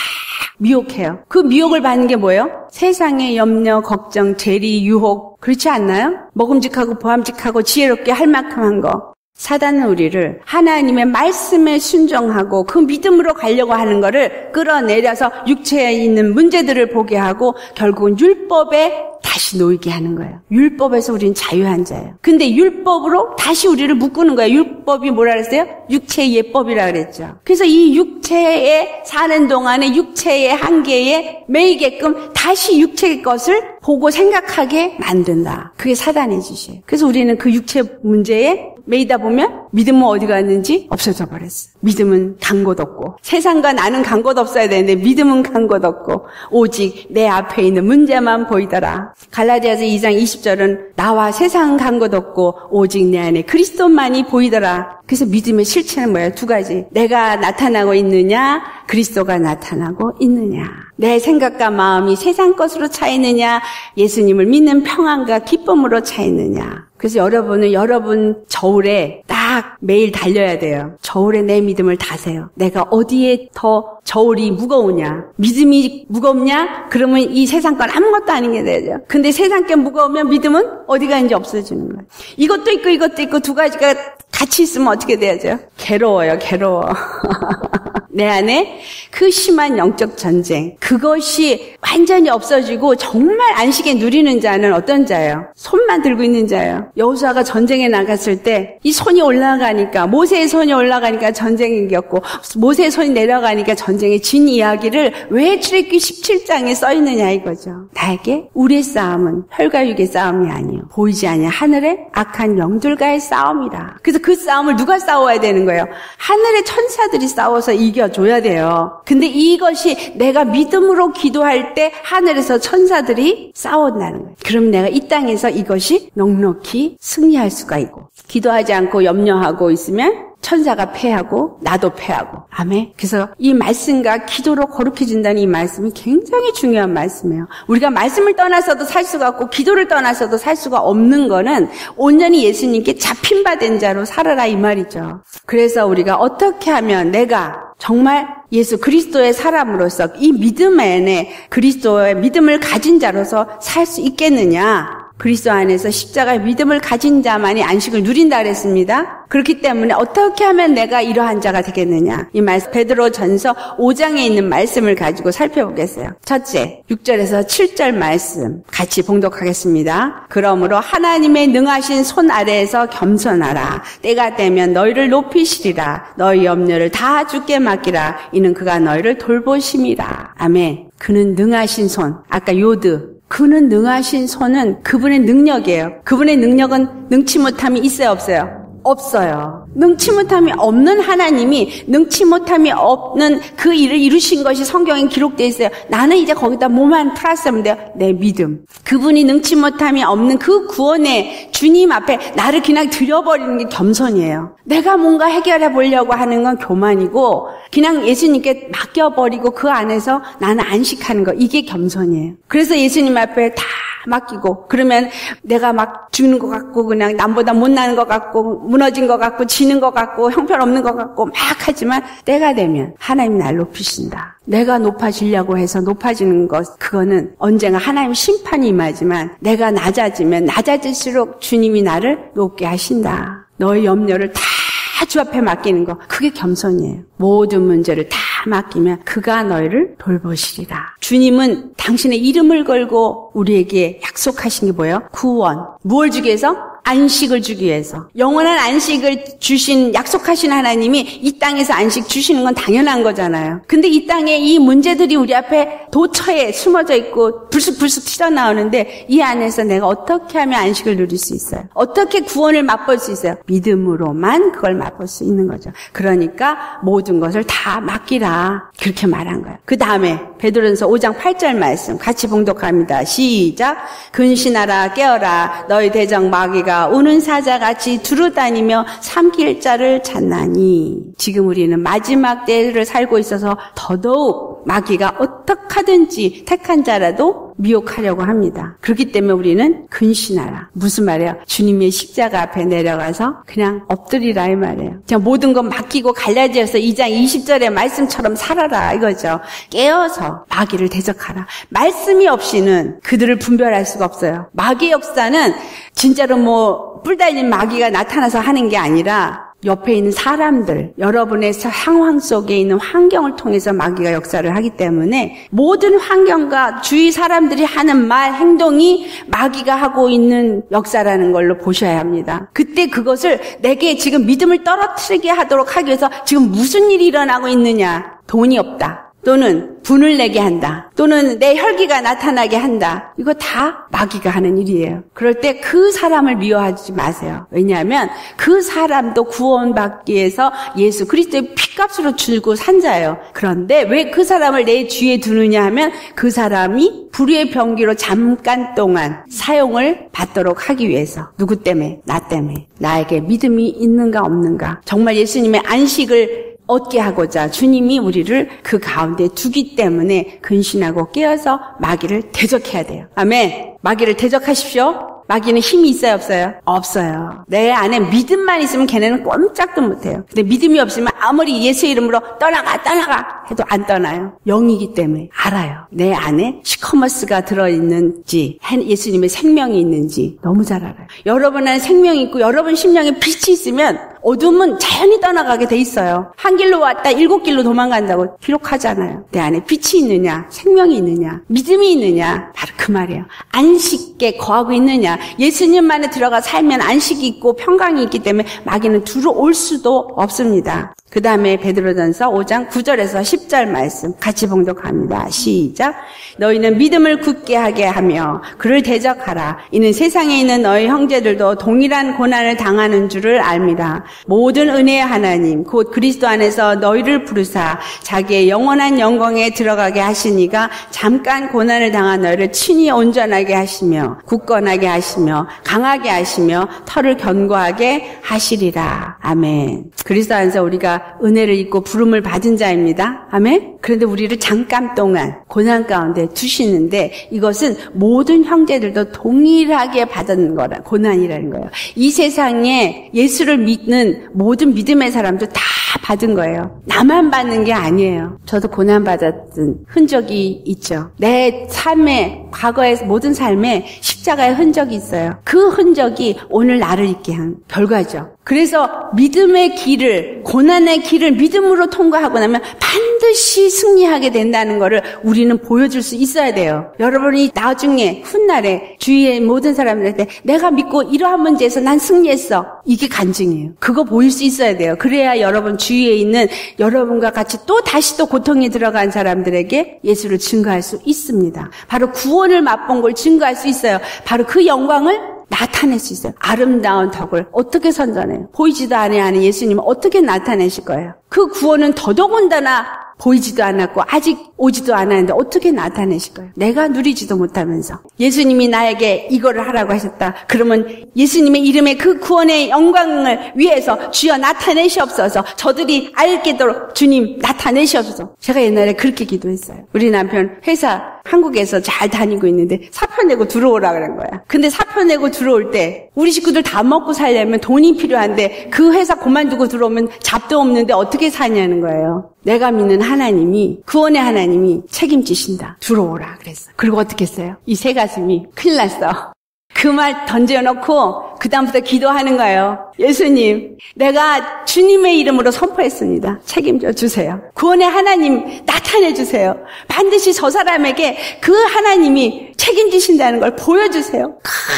미혹해요. 그 미혹을 받는 게 뭐예요? 세상의 염려, 걱정, 재리, 유혹. 그렇지 않나요? 먹음직하고 보암직하고 지혜롭게 할 만큼 한 거. 사단은 우리를 하나님의 말씀에 순종하고 그 믿음으로 가려고 하는 거를 끌어내려서 육체에 있는 문제들을 보게 하고 결국은 율법에 다시 놓이게 하는 거예요. 율법에서 우리는 자유한 자예요. 근데 율법으로 다시 우리를 묶는 거예요. 율법이 뭐라 그랬어요? 육체의 예법이라 그랬죠. 그래서 이 육체에 사는 동안에 육체의 한계에 매이게끔 다시 육체의 것을 보고 생각하게 만든다. 그게 사단의 짓이에요. 그래서 우리는 그 육체 문제에 매이다 보면 믿음은 어디 갔는지 없어져 버렸어. 믿음은 간 곳 없고, 세상과 나는 간 곳 없어야 되는데 믿음은 간 곳 없고 오직 내 앞에 있는 문제만 보이더라. 갈라디아서 2장 20절은 나와 세상은 간 곳 없고 오직 내 안에 그리스도만이 보이더라. 그래서 믿음의 실체는 뭐예요? 두 가지. 내가 나타나고 있느냐, 그리스도가 나타나고 있느냐. 내 생각과 마음이 세상 것으로 차 있느냐, 예수님을 믿는 평안과 기쁨으로 차 있느냐. 그래서 여러분은 여러분 저울에 딱 매일 달려야 돼요. 저울에 내 믿음을 다세요. 내가 어디에 더 저울이 무거우냐. 믿음이 무겁냐? 그러면 이 세상 건 아무것도 아닌 게 되죠. 근데 세상 게 무거우면 믿음은 어디가 있는지 없어지는 거예요. 이것도 있고 이것도 있고 두 가지가 같이 있으면 어떻게 돼야죠? 괴로워요. 내 안에 그 심한 영적 전쟁, 그것이 완전히 없어지고 정말 안식에 누리는 자는 어떤 자예요? 손만 들고 있는 자예요. 여호수아가 전쟁에 나갔을 때 이 손이 올라가니까, 모세의 손이 올라가니까 전쟁이 이겼고 모세의 손이 내려가니까 전쟁에 진 이야기를 왜 출애굽기 17장에 써 있느냐 이거죠. 나에게 우리의 싸움은 혈과 육의 싸움이 아니요 보이지 않는 하늘의 악한 영들과의 싸움이다. 그래서 그 그 싸움을 누가 싸워야 되는 거예요? 하늘의 천사들이 싸워서 이겨줘야 돼요. 근데 이것이 내가 믿음으로 기도할 때 하늘에서 천사들이 싸운다는 거예요. 그럼 내가 이 땅에서 이것이 넉넉히 승리할 수가 있고, 기도하지 않고 염려하고 있으면 천사가 패하고 나도 패하고. 아멘. 그래서 이 말씀과 기도로 거룩해진다는 이 말씀이 굉장히 중요한 말씀이에요. 우리가 말씀을 떠나서도 살 수가 없고 기도를 떠나서도 살 수가 없는 거는 온전히 예수님께 잡힌 바 된 자로 살아라 이 말이죠. 그래서 우리가 어떻게 하면 내가 정말 예수 그리스도의 사람으로서 이 믿음 안에 그리스도의 믿음을 가진 자로서 살 수 있겠느냐? 그리스도 안에서 십자가의 믿음을 가진 자만이 안식을 누린다 그랬습니다. 그렇기 때문에 어떻게 하면 내가 이러한 자가 되겠느냐? 이 말씀 베드로전서 5장에 있는 말씀을 가지고 살펴보겠어요. 첫째, 6절에서 7절 말씀 같이 봉독하겠습니다. 그러므로 하나님의 능하신 손 아래에서 겸손하라. 때가 되면 너희를 높이시리라. 너희 염려를 다 주께 맡기라. 이는 그가 너희를 돌보심이라. 아멘. 그는 능하신 손. 아까 요드. 그는 능하신 손은 그분의 능력이에요. 그분의 능력은 능치 못함이 있어요, 없어요? 없어요. 능치 못함이 없는 하나님이 능치 못함이 없는 그 일을 이루신 것이 성경에 기록되어 있어요. 나는 이제 거기다 뭐만 플러스하면 돼요? 내 믿음. 그분이 능치 못함이 없는 그 구원의 주님 앞에 나를 그냥 드려버리는 게 겸손이에요. 내가 뭔가 해결해 보려고 하는 건 교만이고 그냥 예수님께 맡겨버리고 그 안에서 나는 안식하는 거, 이게 겸손이에요. 그래서 예수님 앞에 다 맡기고, 그러면 내가 막 죽는 것 같고 그냥 남보다 못나는 것 같고 무너진 것 같고 지는 것 같고 형편없는 것 같고 막 하지만 때가 되면 하나님이 날 높이신다. 내가 높아지려고 해서 높아지는 것, 그거는 언젠가 하나님 심판이 임하지만 내가 낮아지면 낮아질수록 주님이 나를 높게 하신다. 너의 염려를 다 주 앞에 맡기는 거, 그게 겸손이에요. 모든 문제를 다 맡기면 그가 너희를 돌보시리라. 주님은 당신의 이름을 걸고 우리에게 약속하신 게 뭐예요? 구원. 뭘 주기 위해서? 안식을 주기 위해서. 영원한 안식을 주신, 약속하신 하나님이 이 땅에서 안식 주시는 건 당연한 거잖아요. 근데 이 땅에 이 문제들이 우리 앞에 도처에 숨어져 있고 불쑥불쑥 튀어나오는데 이 안에서 내가 어떻게 하면 안식을 누릴 수 있어요? 어떻게 구원을 맛볼 수 있어요? 믿음으로만 그걸 맛볼 수 있는 거죠. 그러니까 모든 것을 다 맡기라. 그렇게 말한 거예요. 그 다음에 베드로전서 5장 8절 말씀 같이 봉독합니다. 시작. 근신하라 깨어라. 너희 대적 마귀가 우는 사자같이 두루다니며 삼킬 자를 찾나니. 지금 우리는 마지막 때를 살고 있어서 더더욱 마귀가 어떻게 하든지 택한 자라도 미혹하려고 합니다. 그렇기 때문에 우리는 근신하라. 무슨 말이에요? 주님의 십자가 앞에 내려가서 그냥 엎드리라 이 말이에요. 그냥 모든 것 맡기고 갈라디아서 2장 20절의 말씀처럼 살아라 이거죠. 깨어서 마귀를 대적하라. 말씀이 없이는 그들을 분별할 수가 없어요. 마귀 역사는 진짜로 뿔 달린 마귀가 나타나서 하는 게 아니라 옆에 있는 사람들, 여러분의 상황 속에 있는 환경을 통해서 마귀가 역사를 하기 때문에 모든 환경과 주위 사람들이 하는 말, 행동이 마귀가 하고 있는 역사라는 걸로 보셔야 합니다. 그때 그것을 내게 지금 믿음을 떨어뜨리게 하도록 하기 위해서 지금 무슨 일이 일어나고 있느냐? 돈이 없다. 또는 분을 내게 한다. 또는 내 혈기가 나타나게 한다. 이거 다 마귀가 하는 일이에요. 그럴 때 그 사람을 미워하지 마세요. 왜냐하면 그 사람도 구원받기 위해서 예수 그리스도의 피값으로 주고 산 자예요. 그런데 왜 그 사람을 내 주위에 두느냐 하면 그 사람이 불의의 병기로 잠깐 동안 사용을 받도록 하기 위해서. 누구 때문에? 나 때문에. 나에게 믿음이 있는가 없는가. 정말 예수님의 안식을 얻게 하고자 주님이 우리를 그 가운데 두기 때문에 근신하고 깨어서 마귀를 대적해야 돼요. 아멘. 마귀를 대적하십시오. 마귀는 힘이 있어요, 없어요? 없어요. 내 안에 믿음만 있으면 걔네는 꼼짝도 못해요. 근데 믿음이 없으면 아무리 예수의 이름으로 떠나가 해도 안 떠나요. 영이기 때문에 알아요. 내 안에 시커머스가 들어있는지 예수님의 생명이 있는지 너무 잘 알아요. 여러분 안에 생명이 있고 여러분 심령에 빛이 있으면 어둠은 자연히 떠나가게 돼 있어요. 한 길로 왔다 7길로 도망간다고 기록하잖아요. 내 안에 빛이 있느냐, 생명이 있느냐, 믿음이 있느냐, 바로 그 말이에요. 안식에 거하고 있느냐. 예수님 안에 들어가 살면 안식이 있고 평강이 있기 때문에 마귀는 들어올 수도 없습니다. 그 다음에 베드로전서 5장 9절에서 10절 말씀 같이 봉독합니다. 시작. 너희는 믿음을 굳게 하게 하며 그를 대적하라. 이는 세상에 있는 너희 형제들도 동일한 고난을 당하는 줄을 압니다. 모든 은혜의 하나님 곧 그리스도 안에서 너희를 부르사 자기의 영원한 영광에 들어가게 하시니가 잠깐 고난을 당한 너희를 친히 온전하게 하시며 굳건하게 하시며 강하게 하시며 털을 견고하게 하시리라. 아멘. 그리스도 안에서 우리가 은혜를 입고 부름을 받은 자입니다. 아멘. 그런데 우리를 잠깐 동안 고난 가운데 두시는데 이것은 모든 형제들도 동일하게 받은 거라 고난이라는 거예요. 이 세상에 예수를 믿는 모든 믿음의 사람도 다 받은 거예요. 나만 받는 게 아니에요. 저도 고난 받았던 흔적이 있죠. 내 삶에 과거의 모든 삶에 십자가의 흔적이 있어요. 그 흔적이 오늘 나를 있게 한 결과죠. 그래서 믿음의 길을 고난의 길을 믿음으로 통과하고 나면 반드시 승리하게 된다는 것을 우리는 보여줄 수 있어야 돼요. 여러분이 나중에 훗날에 주위의 모든 사람들한테 내가 믿고 이러한 문제에서 난 승리했어. 이게 간증이에요. 그거 보일 수 있어야 돼요. 그래야 여러분 주위에 있는 여러분과 같이 또 다시 또 고통에 들어간 사람들에게 예수를 증거할 수 있습니다. 바로 구원을 맛본 걸 증거할 수 있어요. 바로 그 영광을 나타낼 수 있어요. 아름다운 덕을 어떻게 선전해요? 보이지도 않는 예수님은 어떻게 나타내실 거예요? 그 구원은 더더군다나 보이지도 않았고 아직 오지도 않았는데 어떻게 나타내실 거예요? 내가 누리지도 못하면서 예수님이 나에게 이거를 하라고 하셨다. 그러면 예수님의 이름에 그 구원의 영광을 위해서 주여 나타내시옵소서. 저들이 알게도록 주님 나타내시옵소서. 제가 옛날에 그렇게 기도했어요. 우리 남편 회사 한국에서 잘 다니고 있는데 사표 내고 들어오라 그런 거야. 근데 사표 내고 들어올 때 우리 식구들 다 먹고 살려면 돈이 필요한데 그 회사 그만두고 들어오면 잡도 없는데 어떻게 사냐는 거예요. 내가 믿는 하나님이 구원의 하나님이 책임지신다. 들어오라 그랬어. 그리고 어떻게 했어요? 이 새 가슴이 큰일 났어. 그 말 던져놓고 그 다음부터 기도하는 거예요. 예수님, 내가 주님의 이름으로 선포했습니다. 책임져 주세요. 구원의 하나님 나타내 주세요. 반드시 저 사람에게 그 하나님이 책임지신다는 걸 보여주세요.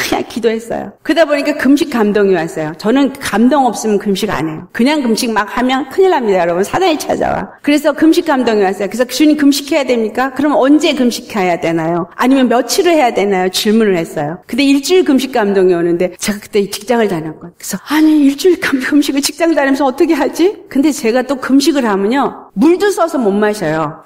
그냥 기도했어요. 그러다 보니까 금식 감동이 왔어요. 저는 감동 없으면 금식 안 해요. 그냥 금식 막 하면 큰일 납니다, 여러분. 사단이 찾아와. 그래서 금식 감동이 왔어요. 그래서 주님 금식해야 됩니까? 그럼 언제 금식해야 되나요? 아니면 며칠을 해야 되나요? 질문을 했어요. 근데 일주일 금식 감동이 오는데 제가 그때 직장을 다녔거든요. 그래서 아니 일주일 금식을 직장 다니면서 어떻게 하지? 근데 제가 또 금식을 하면요. 물도 써서 못 마셔요.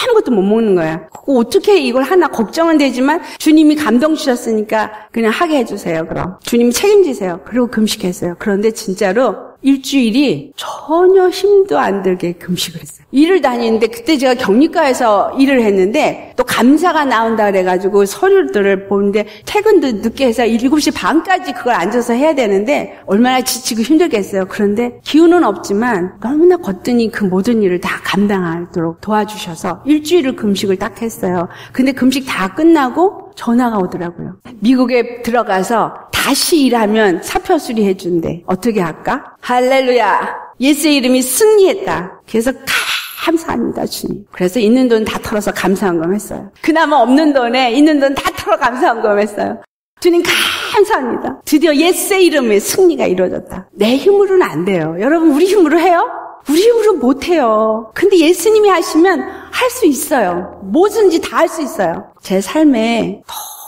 아무것도 못 먹는 거예요. 어떻게 이걸 하나 걱정은 되지만 주님이 감동 주셨으니까 그냥 하게 해주세요. 그럼 주님이 책임지세요. 그리고 금식했어요. 그런데 진짜로 일주일이 전혀 힘도 안 들게 금식을 했어요. 일을 다니는데 그때 제가 격리과에서 일을 했는데 또 감사가 나온다 그래가지고 서류들을 보는데 퇴근도 늦게 해서 7시 반까지 그걸 앉아서 해야 되는데 얼마나 지치고 힘들겠어요. 그런데 기운은 없지만 너무나 거뜬히 그 모든 일을 다 감당하도록 도와주셔서 일주일을 금식을 딱 했어요. 근데 금식 다 끝나고 전화가 오더라고요. 미국에 들어가서 다시 일하면 사표 수리해 준대. 어떻게 할까? 할렐루야. 예수의 이름이 승리했다. 그래서 감사합니다, 주님. 그래서 있는 돈 다 털어서 감사한금 했어요. 그나마 없는 돈에 있는 돈 다 털어 감사한금 했어요. 주님 감사합니다. 드디어 예수의 이름에 승리가 이루어졌다. 내 힘으로는 안 돼요. 여러분 우리 힘으로 해요? 우리 힘으로 못해요. 근데 예수님이 하시면 할 수 있어요. 뭐든지 다 할 수 있어요. 제 삶에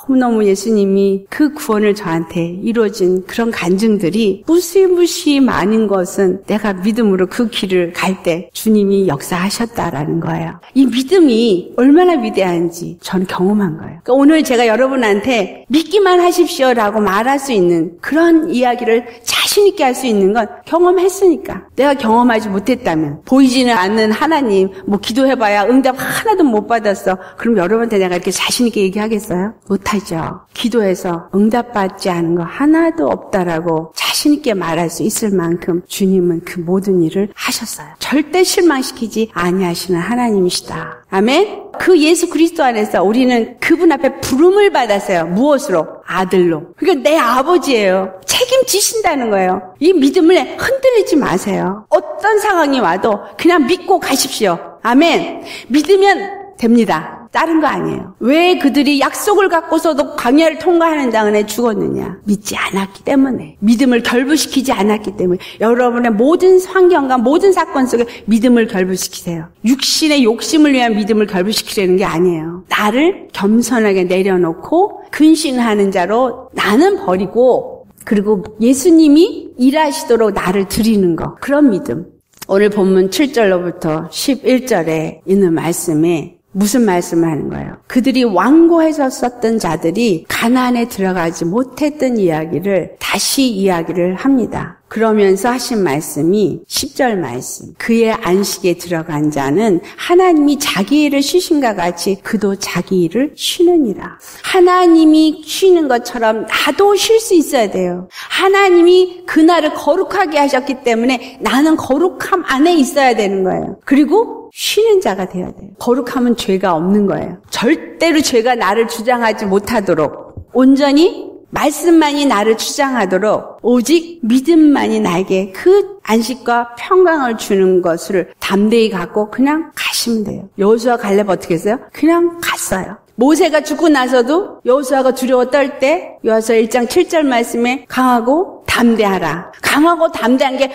너무너무 예수님이 그 구원을 저한테 이루어진 그런 간증들이 무시무시 많은 것은 내가 믿음으로 그 길을 갈 때 주님이 역사하셨다라는 거예요. 이 믿음이 얼마나 위대한지 저는 경험한 거예요. 그러니까 오늘 제가 여러분한테 믿기만 하십시오라고 말할 수 있는 그런 이야기를 자신 있게 할 수 있는 건 경험했으니까. 내가 경험하지 못했다면 보이지는 않는 하나님 뭐 기도해봐야 응답 하나도 못 받았어. 그럼 여러분한테 내가 이렇게 자신 있게 얘기하겠어요? 못하죠. 기도해서 응답받지 않은 거 하나도 없다라고 자신 있게 말할 수 있을 만큼 주님은 그 모든 일을 하셨어요. 절대 실망시키지 아니하시는 하나님이시다. 아멘. 그 예수 그리스도 안에서 우리는 그분 앞에 부름을 받았어요. 무엇으로? 아들로. 그러니까 내 아버지예요. 책임지신다는 거예요. 이 믿음을 흔들리지 마세요. 어떤 상황이 와도 그냥 믿고 가십시오. 아멘. 믿으면 됩니다. 다른 거 아니에요. 왜 그들이 약속을 갖고서도 광야를 통과하는 당연에 죽었느냐? 믿지 않았기 때문에. 믿음을 결부시키지 않았기 때문에. 여러분의 모든 환경과 모든 사건 속에 믿음을 결부시키세요. 육신의 욕심을 위한 믿음을 결부시키려는 게 아니에요. 나를 겸손하게 내려놓고 근신하는 자로 나는 버리고, 그리고 예수님이 일하시도록 나를 드리는 거. 그런 믿음. 오늘 본문 7절로부터 11절에 있는 말씀에 무슨 말씀을 하는 거예요? 그들이 완고해서 썼던 자들이 가나안에 들어가지 못했던 이야기를 다시 이야기를 합니다. 그러면서 하신 말씀이 10절 말씀. 그의 안식에 들어간 자는 하나님이 자기 일을 쉬신가 같이 그도 자기 일을 쉬느니라. 하나님이 쉬는 것처럼 나도 쉴 수 있어야 돼요. 하나님이 그날을 거룩하게 하셨기 때문에 나는 거룩함 안에 있어야 되는 거예요. 그리고 쉬는 자가 되어야 돼요. 거룩함은 죄가 없는 거예요. 절대로 죄가 나를 주장하지 못하도록, 온전히 말씀만이 나를 주장하도록, 오직 믿음만이 나에게 그 안식과 평강을 주는 것을 담대히 갖고 그냥 가시면 돼요. 여호수아 갈렙 어떻게 했어요? 그냥 갔어요. 모세가 죽고 나서도 여호수아가 두려워 떨 때 여호수아 1장 7절 말씀에 강하고 담대하라. 강하고 담대한 게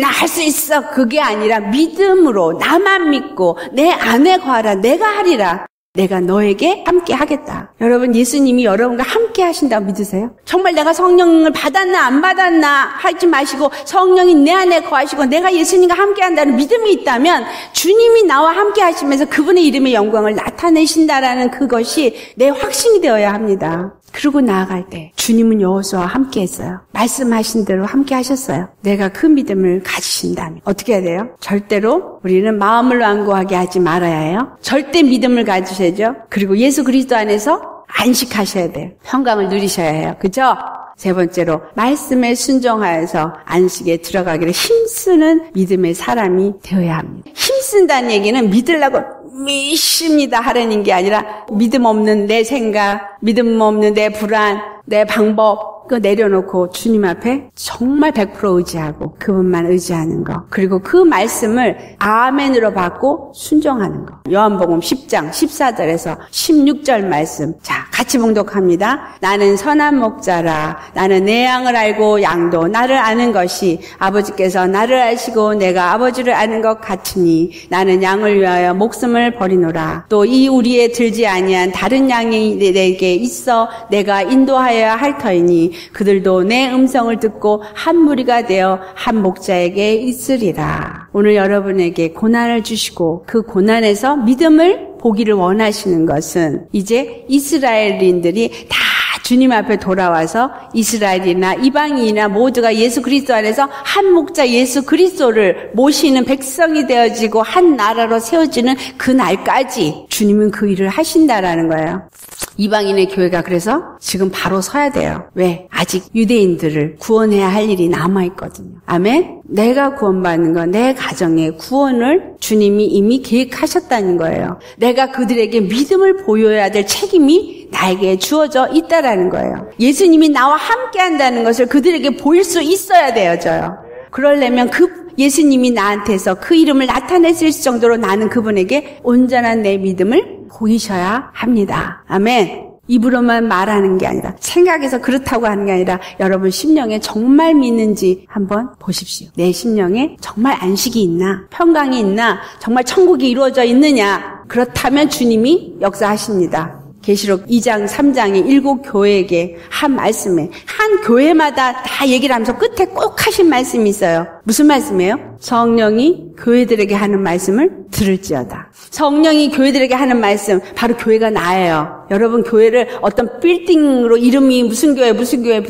나 할 수 있어. 그게 아니라 믿음으로 나만 믿고 내 안에 거하라. 내가 하리라. 내가 너에게 함께 하겠다. 여러분, 예수님이 여러분과 함께 하신다고 믿으세요? 정말 내가 성령을 받았나 안 받았나 하지 마시고 성령이 내 안에 거하시고 내가 예수님과 함께 한다는 믿음이 있다면 주님이 나와 함께 하시면서 그분의 이름의 영광을 나타내신다라는 그것이 내 확신이 되어야 합니다. 그러고 나아갈 때 주님은 여호수아와 함께 했어요. 말씀하신 대로 함께 하셨어요. 내가 그 믿음을 가지신다면 어떻게 해야 돼요? 절대로 우리는 마음을 완고하게 하지 말아야 해요. 절대 믿음을 가지셔야죠. 그리고 예수 그리스도 안에서 안식하셔야 돼요. 평강을 누리셔야 해요. 그죠? 세 번째로 말씀에 순종하여서 안식에 들어가기를 힘쓰는 믿음의 사람이 되어야 합니다. 힘쓴다는 얘기는 믿으려고 믿습니다 하라는 게 아니라 믿음 없는 내 생각, 믿음 없는 내 불안, 내 방법 그거 내려놓고 주님 앞에 정말 100% 의지하고 그분만 의지하는 거. 그리고 그 말씀을 아멘으로 받고 순종하는 거. 요한복음 10장 14절에서 16절 말씀. 자, 같이 봉독합니다. 나는 선한 목자라. 나는 내 양을 알고 양도 나를 아는 것이 아버지께서 나를 아시고 내가 아버지를 아는 것 같으니 나는 양을 위하여 목숨을 버리노라. 또 이 우리에 들지 아니한 다른 양이 내게 있어 내가 인도하여야 할 터이니 그들도 내 음성을 듣고 한 무리가 되어 한 목자에게 있으리라. 오늘 여러분에게 고난을 주시고 그 고난에서 믿음을 보기를 원하시는 것은 이제 이스라엘인들이 다 주님 앞에 돌아와서 이스라엘이나 이방인이나 모두가 예수 그리스도 안에서 한 목자 예수 그리스도를 모시는 백성이 되어지고 한 나라로 세워지는 그 날까지 주님은 그 일을 하신다라는 거예요. 이방인의 교회가 그래서 지금 바로 서야 돼요. 왜? 아직 유대인들을 구원해야 할 일이 남아있거든요. 아멘? 내가 구원받는 건 내 가정의 구원을 주님이 이미 계획하셨다는 거예요. 내가 그들에게 믿음을 보여야 될 책임이 나에게 주어져 있다라는 거예요. 예수님이 나와 함께 한다는 것을 그들에게 보일 수 있어야 되어져요. 그러려면 그 예수님이 나한테서 그 이름을 나타냈을 정도로 나는 그분에게 온전한 내 믿음을 보이셔야 합니다. 아멘. 입으로만 말하는 게 아니라 생각해서 그렇다고 하는 게 아니라 여러분 심령에 정말 믿는지 한번 보십시오. 내 심령에 정말 안식이 있나? 평강이 있나? 정말 천국이 이루어져 있느냐? 그렇다면 주님이 역사하십니다. 계시록 2장 3장에 7교회에게 한 말씀에 한 교회마다 다 얘기를 하면서 끝에 꼭 하신 말씀이 있어요. 무슨 말씀이에요? 성령이 교회들에게 하는 말씀을 들을지어다. 성령이 교회들에게 하는 말씀, 바로 교회가 나예요. 여러분 교회를 어떤 빌딩으로 이름이 무슨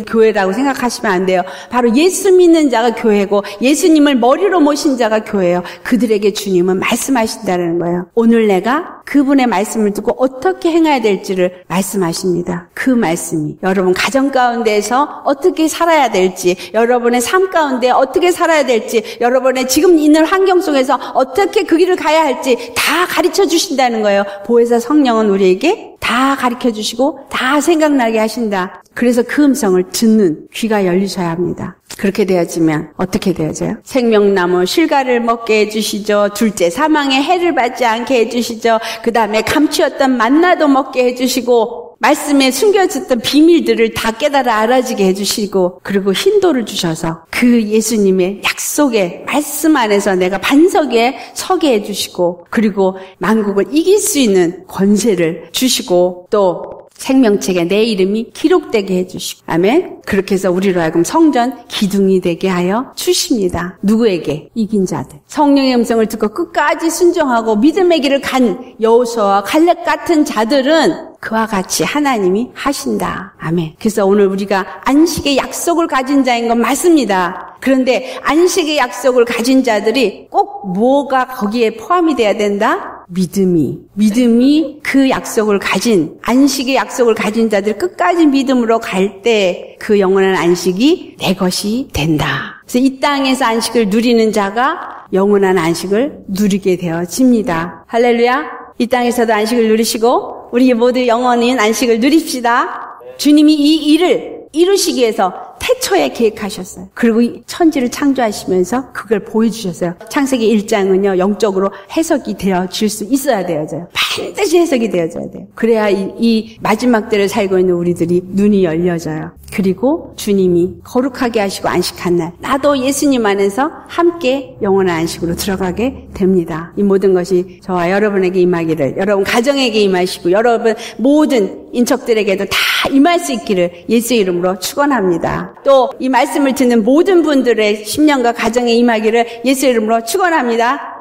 교회라고 생각하시면 안 돼요. 바로 예수 믿는 자가 교회고 예수님을 머리로 모신 자가 교회예요. 그들에게 주님은 말씀하신다는 거예요. 오늘 내가 그분의 말씀을 듣고 어떻게 행해야 될지를 말씀하십니다. 그 말씀이 여러분 가정 가운데에서 어떻게 살아야 될지, 여러분의 삶 가운데 어떻게 살아야 될지, 여러분의 지금 있는 환경 속에서 어떻게 그 길을 가야 할지 다 가르쳐 주신다는 거예요. 보혜사 성령은 우리에게 다 가르쳐 주시고 다 생각나게 하신다. 그래서 그 음성을 듣는 귀가 열리셔야 합니다. 그렇게 되어지면 어떻게 되어져요? 생명나무 실과를 먹게 해주시죠. 둘째, 사망의 해를 받지 않게 해주시죠. 그 다음에 감추었던 만나도 먹게 해주시고, 말씀에 숨겨졌던 비밀들을 다 깨달아 알아지게 해주시고, 그리고 hin도를 주셔서 그 예수님의 약속의 말씀 안에서 내가 반석에 서게 해주시고, 그리고 만국을 이길 수 있는 권세를 주시고, 또 생명책에 내 이름이 기록되게 해주시고, 아멘. 그렇게 해서 우리로 하여금 성전 기둥이 되게 하여 주십니다. 누구에게? 이긴 자들. 성령의 음성을 듣고 끝까지 순종하고 믿음의 길을 간 여호수아와 갈렙 같은 자들은 그와 같이 하나님이 하신다. 아멘. 그래서 오늘 우리가 안식의 약속을 가진 자인 건 맞습니다. 그런데 안식의 약속을 가진 자들이 꼭 뭐가 거기에 포함이 돼야 된다? 믿음이 그 약속을 가진, 안식의 약속을 가진 자들 끝까지 믿음으로 갈 때 그 영원한 안식이 내 것이 된다. 그래서 이 땅에서 안식을 누리는 자가 영원한 안식을 누리게 되어집니다. 할렐루야. 이 땅에서도 안식을 누리시고 우리 모두 영원한 안식을 누립시다. 주님이 이 일을 이루시기 위해서 태초에 계획하셨어요. 그리고 이 천지를 창조하시면서 그걸 보여주셨어요. 창세기 1장은요, 영적으로 해석이 되어질 수 있어야 되어져요. 반드시 해석이 되어져야 돼요. 그래야 이 마지막 때를 살고 있는 우리들이 눈이 열려져요. 그리고 주님이 거룩하게 하시고 안식한 날, 나도 예수님 안에서 함께 영원한 안식으로 들어가게 됩니다. 이 모든 것이 저와 여러분에게 임하기를, 여러분 가정에게 임하시고 여러분 모든 인척들에게도 다 임할 수 있기를 예수의 이름으로 축원합니다. 또 이 말씀을 듣는 모든 분들의 심령과 가정에 임하기를 예수의 이름으로 축원합니다.